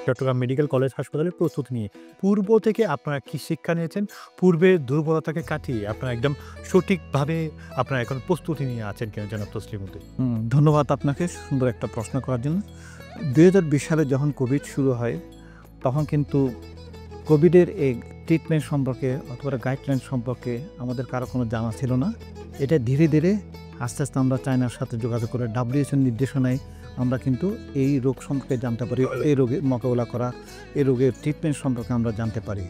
Chittagong medical college হাসপাতালের প্রস্তুতি নিয়ে পূর্ব থেকে আপনারা কি শিক্ষা নিয়েছেন? পূর্বে দুর্বলতাকে কাটিয়ে আপনারা একদম সঠিকভাবে আপনারা এখন প্রস্তুতি নিয়ে আছেন কিনা জনাব তসলিম উদ্দিন? ধন্যবাদ আপনাকে সুন্দর একটা প্রশ্ন করার জন্য। ২০২০ সালে যখন কোভিড শুরু হয়, তখন কিন্তু কোভিডের এই ট্রিটমেন্ট সম্পর্কে অথবা গাইডলাইন সম্পর্কে আমাদের কারো কোনো জানা ছিল না। এটা ধীরে ধীরে আস্তে আস্তে আমরা চায়নার সাথে যোগাযোগ করে WHO নির্দেশনায় আমরা কিন্তু এই রোগ সম্পর্কে জানতে পারি, এই রোগের মোকাবেলা করা, এই রোগের ট্রিটমেন্ট সম্পর্কে আমরা জানতে পারি।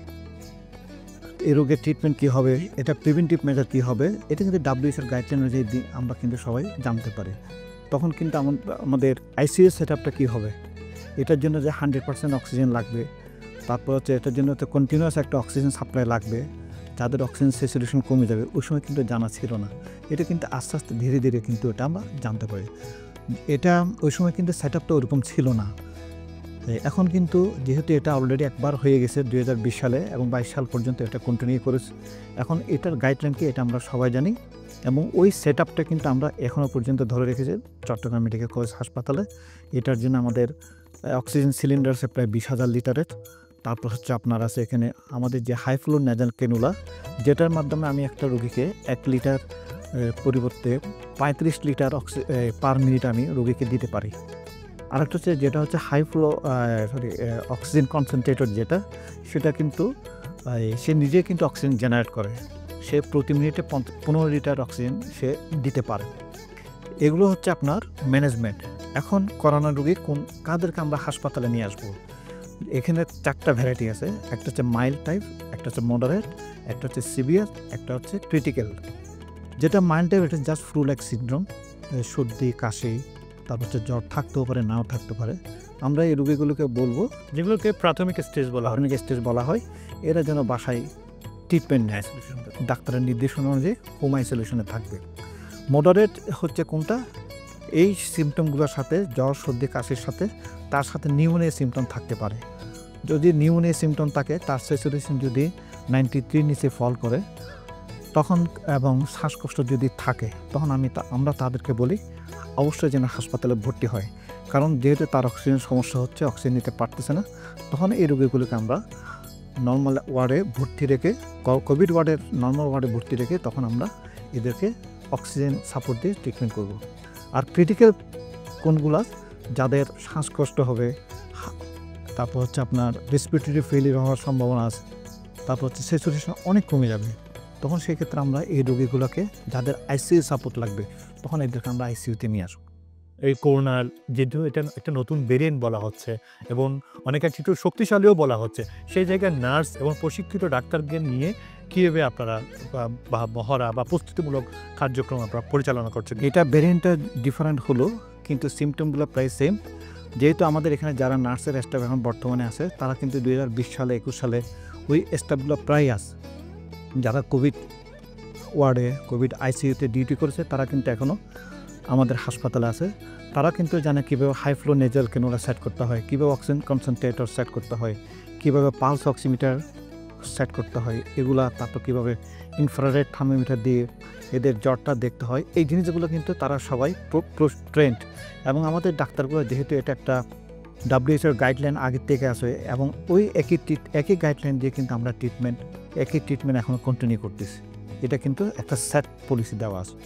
এই রোগের ট্রিটমেন্ট কী হবে, এটা প্রিভেন্টিভ মেজার কী হবে, এটা কিন্তু WHO গাইডলাইন অনুযায়ী আমরা কিন্তু সবাই জানতে পারি। তখন কিন্তু আমাদের আইসিইউ সেট আপটা কী হবে, এটার জন্য যে 100% অক্সিজেন লাগবে, তারপর হচ্ছে এটার জন্য তো কন্টিনিউয়াস একটা অক্সিজেন সাপ্লাই লাগবে, যাদের অক্সিজেন স্যাচুরেশন কমে যাবে, ওই সময় কিন্তু জানা ছিল না। এটা কিন্তু আস্তে আস্তে ধীরে ধীরে কিন্তু এটা আমরা জানতে পারি। এটা ওই সময় কিন্তু সেট আপটা ওরকম ছিল না। এখন কিন্তু যেহেতু এটা অলরেডি একবার হয়ে গেছে 2020 সালে এবং 22 সাল পর্যন্ত এটা কন্টিনিউ করেছে, এখন এটার গাইডলাইনকে এটা আমরা সবাই জানি এবং ওই সেট আপটা কিন্তু আমরা এখনও পর্যন্ত ধরে রেখেছি চট্টগ্রাম মেডিকেল কলেজ হাসপাতালে। এটার জন্য আমাদের অক্সিজেন সিলিন্ডার আছে প্রায় 20,000 লিটারের। তারপর হচ্ছে আপনার আছে এখানে আমাদের যে হাই ফ্লো নেজাল ক্যানুলা, যেটার মাধ্যমে আমি একটা রোগীকে 1 লিটার পরিবর্তে 35 লিটার পার মিনিট আমি রোগীকে দিতে পারি। আরেকটা হচ্ছে যেটা হচ্ছে হাই ফ্লো অক্সিজেন কনসেন্ট্রেটর, যেটা সেটা কিন্তু সে নিজে কিন্তু অক্সিজেন জেনারেট করে, সে প্রতি মিনিটে 15 লিটার অক্সিজেন সে দিতে পারে। এগুলো হচ্ছে আপনার ম্যানেজমেন্ট। এখন করোনা রোগী কাদেরকে আমরা হাসপাতালে নিয়ে আসবো, এখানে 4টা ভ্যারাইটি আছে। একটা হচ্ছে মাইল্ড টাইপ, একটা হচ্ছে মডারেট, একটা হচ্ছে সিভিয়ার, একটা হচ্ছে ক্রিটিক্যাল। যেটা মাইল্ড টাইপ, এটা জাস্ট ফ্লু লাইক সিনড্রোম, সর্দি কাশি, তারপর হচ্ছে জ্বর থাকতেও পারে, নাও থাকতে পারে। আমরা এই রোগীগুলোকে বলবো, যেগুলোকে প্রাথমিক স্টেজ বলা হয়, এরা যেন বাসায় ট্রিটমেন্ট নেয়, ডাক্তারের নির্দেশনা অনুযায়ী হোম আইসোলেশনে থাকবে। মডারেট হচ্ছে কোনটা, এই সিমটমগুলোর সাথে জ্বর সর্দি কাশির সাথে তার সাথে নিউমোনিয়া সিমটম থাকতে পারে। যদি নিউমোনিয়া সিমটম থাকে, তার স্যাচুরেশন যদি 93 নিচে ফল করে তখন এবং শ্বাসকষ্ট যদি থাকে, তখন আমরা তাদেরকে বলি অবশ্যই যেন হাসপাতালে ভর্তি হয়। কারণ যেহেতু তার অক্সিজেন সমস্যা হচ্ছে, অক্সিজেন নিতে পারতেছে না, তখন এই রোগীগুলোকে আমরা নর্মাল ওয়ার্ডে ভর্তি রেখে, কোভিড ওয়ার্ডের নর্মাল ওয়ার্ডে ভর্তি রেখে তখন আমরা এদেরকে অক্সিজেন সাপোর্ট দিয়ে ট্রিটমেন্ট করব। আর ক্রিটিক্যাল কোনগুলো, যাদের শ্বাসকষ্ট হবে, তারপর হচ্ছে আপনার রেসপিরেটরি ফেলিয়ার হওয়ার সম্ভাবনা আছে, তারপর হচ্ছে স্যাচুরেশন অনেক কমে যাবে, তখন সেক্ষেত্রে আমরা এই রোগীগুলোকে, যাদের আইসিইউ সাপোর্ট লাগবে, তখন এদেরকে আমরা আইসিইউতে নিয়ে আসবো। এই করোনার যেহেতু এটা একটা নতুন ভেরিয়েন্ট বলা হচ্ছে এবং অনেক একটু শক্তিশালীও বলা হচ্ছে, সেই জায়গায় নার্স এবং প্রশিক্ষিত ডাক্তারদের নিয়ে কীভাবে আপনারা বা মহড়া বা প্রস্তুতিমূলক কার্যক্রম আপনারা পরিচালনা করছেন? এটা ভেরিয়েন্টটা ডিফারেন্ট হলো, কিন্তু সিমটমগুলো প্রায় সেম। যেহেতু আমাদের এখানে যারা নার্সের স্টাফ এখন বর্তমানে আছে, তারা কিন্তু 2020 সালে 21 সালে ওই স্টাফগুলো প্রায় আছে। যারা কোভিড ওয়ার্ডে, কোভিড আইসিইউতে ডিউটি করেছে, তারা কিন্তু এখনও আমাদের হাসপাতালে আছে। তারা কিন্তু জানে কীভাবে high flow nasal cannula set করতে হয়, কীভাবে অক্সিজেন কনসেন্ট্রেটর সেট করতে হয়, কীভাবে পালস অক্সিমিটার সেট করতে হয়, এগুলা, তারপর কীভাবে ইনফ্রারেড থার্মোমিটার দিয়ে এদের জ্বরটা দেখতে হয়। এই জিনিসগুলো কিন্তু তারা সবাই ট্রেন্ড, এবং আমাদের ডাক্তারগুলো যেহেতু এটা একটা WHO গাইডলাইন আগের থেকে আছে, এবং ওই একই গাইডলাইন দিয়ে কিন্তু আমরা একই ট্রিটমেন্ট এখনও কন্টিনিউ করতেছি। এটা কিন্তু একটা সেট পলিসি দেওয়া আছে।